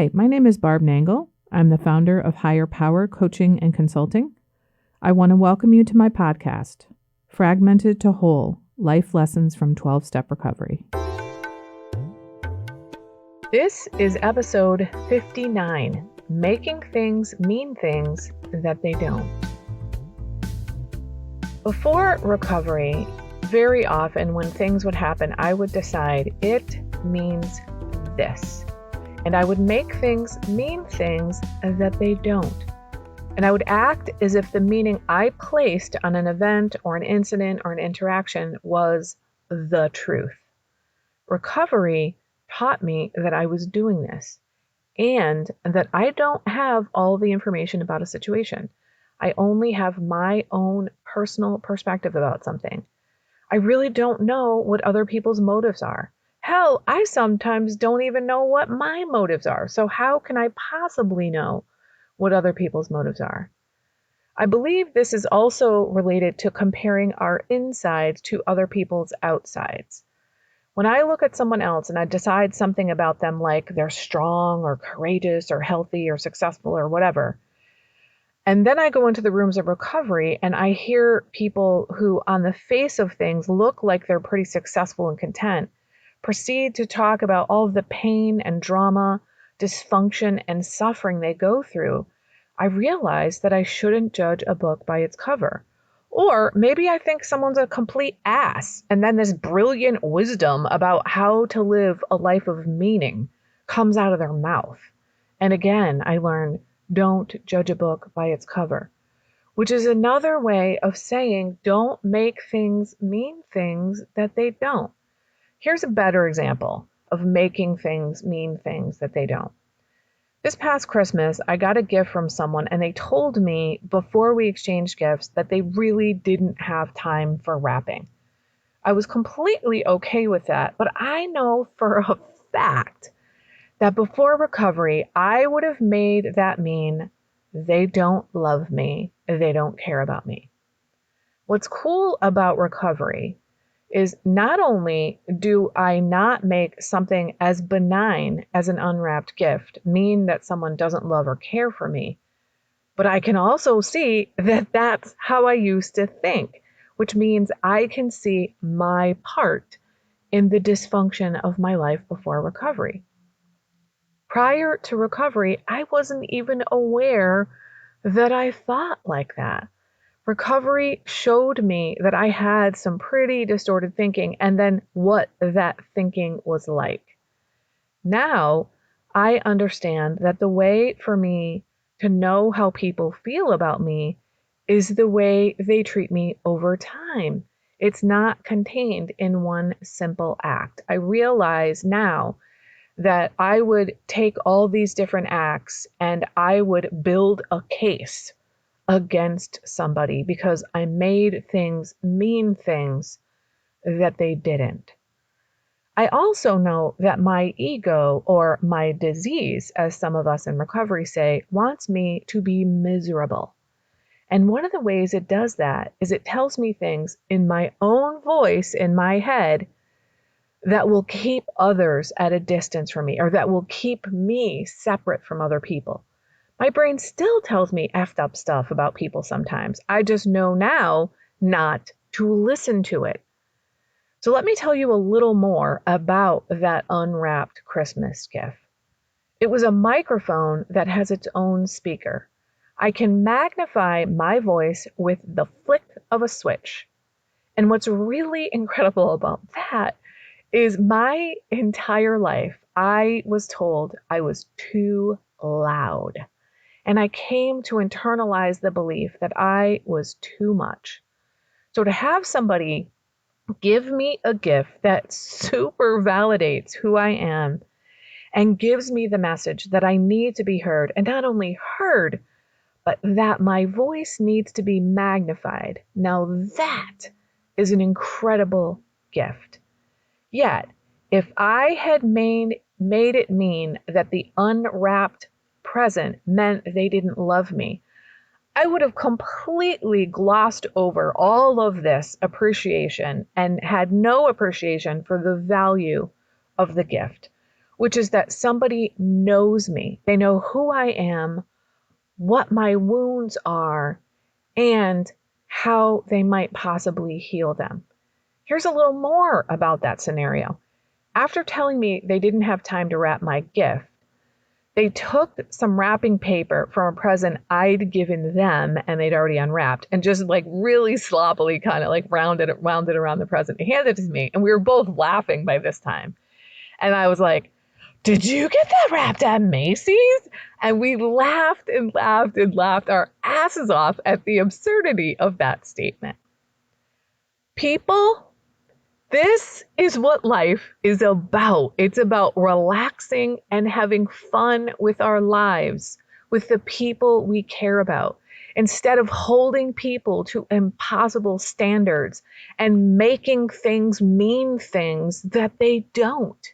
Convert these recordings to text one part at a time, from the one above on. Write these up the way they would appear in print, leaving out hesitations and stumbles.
Hi, my name is Barb Nangle. I'm the founder of Higher Power Coaching and Consulting. I want to welcome you to my podcast, Fragmented to Whole, Life Lessons from 12-Step Recovery. This is episode 59, Making Things Mean Things That They Don't. Before recovery, very often when things would happen, I would decide it means this. And I would make things mean things that they don't. And I would act as if the meaning I placed on an event or an incident or an interaction was the truth. Recovery taught me that I was doing this and that I don't have all the information about a situation. I only have my own personal perspective about something. I really don't know what other people's motives are. Hell, I sometimes don't even know what my motives are. So how can I possibly know what other people's motives are? I believe this is also related to comparing our insides to other people's outsides. When I look at someone else and I decide something about them, like they're strong or courageous or healthy or successful or whatever, and then I go into the rooms of recovery and I hear people who on the face of things look like they're pretty successful and content proceed to talk about all of the pain and drama, dysfunction, and suffering they go through, I realize that I shouldn't judge a book by its cover. Or maybe I think someone's a complete ass, and then this brilliant wisdom about how to live a life of meaning comes out of their mouth. And again, I learn, don't judge a book by its cover, which is another way of saying don't make things mean things that they don't. Here's a better example of making things mean things that they don't. This past Christmas, I got a gift from someone and they told me before we exchanged gifts that they really didn't have time for wrapping. I was completely okay with that, but I know for a fact that before recovery, I would have made that mean they don't love me, they don't care about me. What's cool about recovery is not only do I not make something as benign as an unwrapped gift mean that someone doesn't love or care for me, but I can also see that that's how I used to think, which means I can see my part in the dysfunction of my life before recovery. Prior to recovery, I wasn't even aware that I thought like that. Recovery showed me that I had some pretty distorted thinking and then what that thinking was like. Now, I understand that the way for me to know how people feel about me is the way they treat me over time. It's not contained in one simple act. I realize now that I would take all these different acts and I would build a case against somebody because I made things mean things that they didn't. I also know that my ego, or my disease, as some of us in recovery say, wants me to be miserable. And one of the ways it does that is it tells me things in my own voice in my head that will keep others at a distance from me, or that will keep me separate from other people. My brain still tells me effed up stuff about people sometimes. I just know now not to listen to it. So let me tell you a little more about that unwrapped Christmas gift. It was a microphone that has its own speaker. I can magnify my voice with the flick of a switch. And what's really incredible about that is my entire life, I was told I was too loud. And I came to internalize the belief that I was too much. So to have somebody give me a gift that super validates who I am and gives me the message that I need to be heard, and not only heard, but that my voice needs to be magnified. Now that is an incredible gift. Yet, if I had made it mean that the unwrapped present meant they didn't love me, I would have completely glossed over all of this appreciation and had no appreciation for the value of the gift, which is that somebody knows me. They know who I am, what my wounds are, and how they might possibly heal them. Here's a little more about that scenario. After telling me they didn't have time to wrap my gift, they took some wrapping paper from a present I'd given them and they'd already unwrapped and just like really sloppily kind of like wound it around the present and handed it to me. And we were both laughing by this time. And I was like, did you get that wrapped at Macy's? And we laughed and laughed and laughed our asses off at the absurdity of that statement. People, this is what life is about. It's about relaxing and having fun with our lives, with the people we care about, instead of holding people to impossible standards and making things mean things that they don't.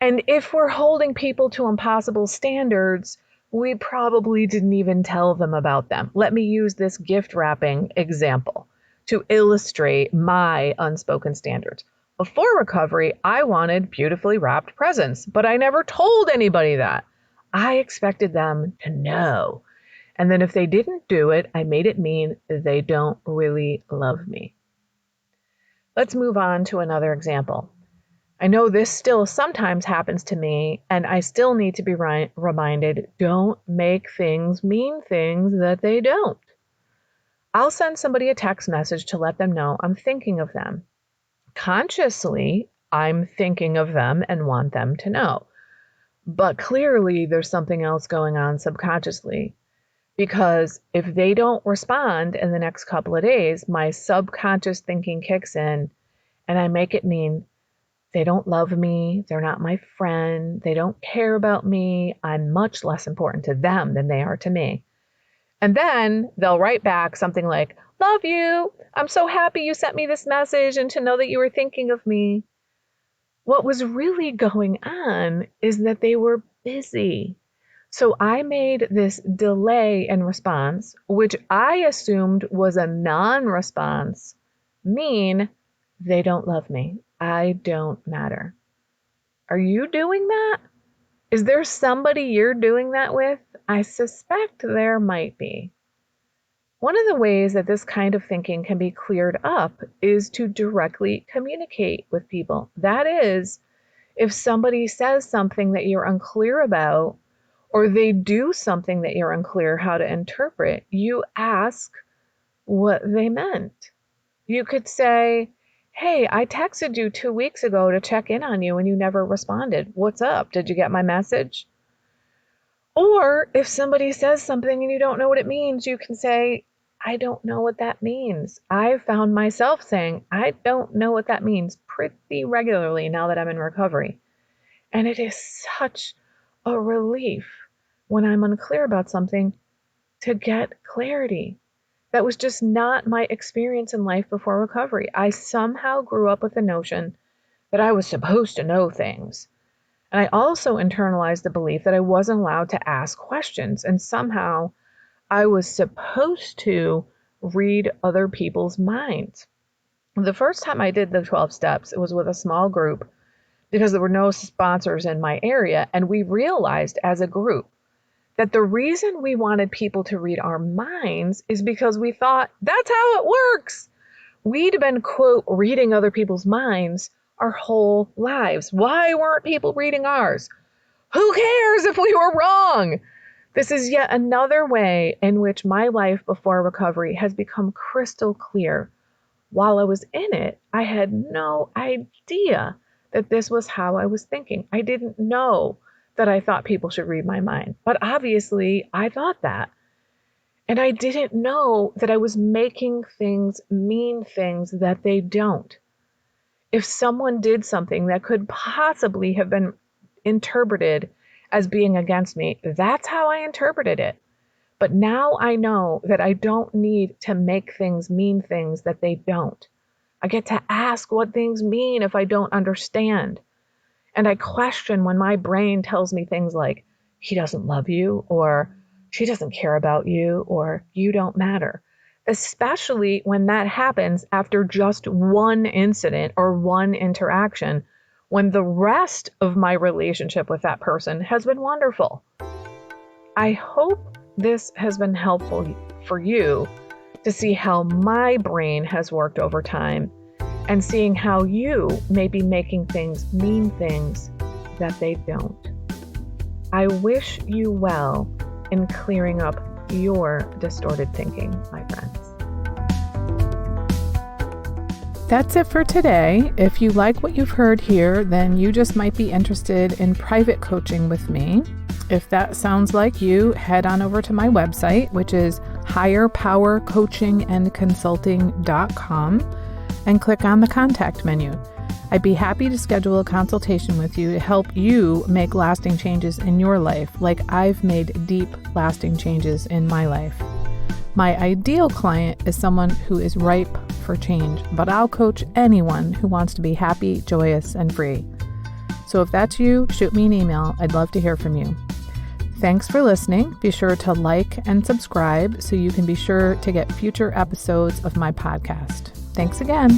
And if we're holding people to impossible standards, we probably didn't even tell them about them. Let me use this gift wrapping example to illustrate my unspoken standards. Before recovery, I wanted beautifully wrapped presents, but I never told anybody that. I expected them to know. And then if they didn't do it, I made it mean they don't really love me. Let's move on to another example. I know this still sometimes happens to me, and I still need to be reminded, don't make things mean things that they don't. I'll send somebody a text message to let them know I'm thinking of them. Consciously, I'm thinking of them and want them to know. But clearly, there's something else going on subconsciously. Because if they don't respond in the next couple of days, my subconscious thinking kicks in, and I make it mean they don't love me, they're not my friend, they don't care about me, I'm much less important to them than they are to me. And then they'll write back something like, love you, I'm so happy you sent me this message and to know that you were thinking of me. What was really going on is that they were busy. So I made this delay in response, which I assumed was a non-response, mean they don't love me. I don't matter. Are you doing that? Is there somebody you're doing that with? I suspect there might be. One of the ways that this kind of thinking can be cleared up is to directly communicate with people. That is, if somebody says something that you're unclear about, or they do something that you're unclear how to interpret, you ask what they meant. You could say, hey, I texted you 2 weeks ago to check in on you and you never responded. What's up? Did you get my message? Or if somebody says something and you don't know what it means, you can say, I don't know what that means. I found myself saying, I don't know what that means pretty regularly now that I'm in recovery. And it is such a relief when I'm unclear about something to get clarity. That was just not my experience in life before recovery. I somehow grew up with the notion that I was supposed to know things. And I also internalized the belief that I wasn't allowed to ask questions. And somehow I was supposed to read other people's minds. The first time I did the 12 steps, it was with a small group because there were no sponsors in my area. And we realized as a group that the reason we wanted people to read our minds is because we thought that's how it works. We'd been, quote, reading other people's minds our whole lives. Why weren't people reading ours? Who cares if we were wrong? This is yet another way in which my life before recovery has become crystal clear. While I was in it, I had no idea that this was how I was thinking. I didn't know that I thought people should read my mind, but obviously I thought that. And I didn't know that I was making things mean things that they don't. If someone did something that could possibly have been interpreted as being against me, that's how I interpreted it. But now I know that I don't need to make things mean things that they don't. I get to ask what things mean if I don't understand. And I question when my brain tells me things like, he doesn't love you, or she doesn't care about you, or you don't matter. Especially when that happens after just one incident or one interaction when the rest of my relationship with that person has been wonderful. I hope this has been helpful for you to see how my brain has worked over time and seeing how you may be making things mean things that they don't. I wish you well in clearing up your distorted thinking, my friends. That's it for today. If you like what you've heard here, then you just might be interested in private coaching with me. If that sounds like you, head on over to my website, which is higherpowercoachingandconsulting.com, and click on the contact menu. I'd be happy to schedule a consultation with you to help you make lasting changes in your life, like I've made deep, lasting changes in my life. My ideal client is someone who is ripe for change, but I'll coach anyone who wants to be happy, joyous, and free. So if that's you, shoot me an email. I'd love to hear from you. Thanks for listening. Be sure to like and subscribe so you can be sure to get future episodes of my podcast. Thanks again.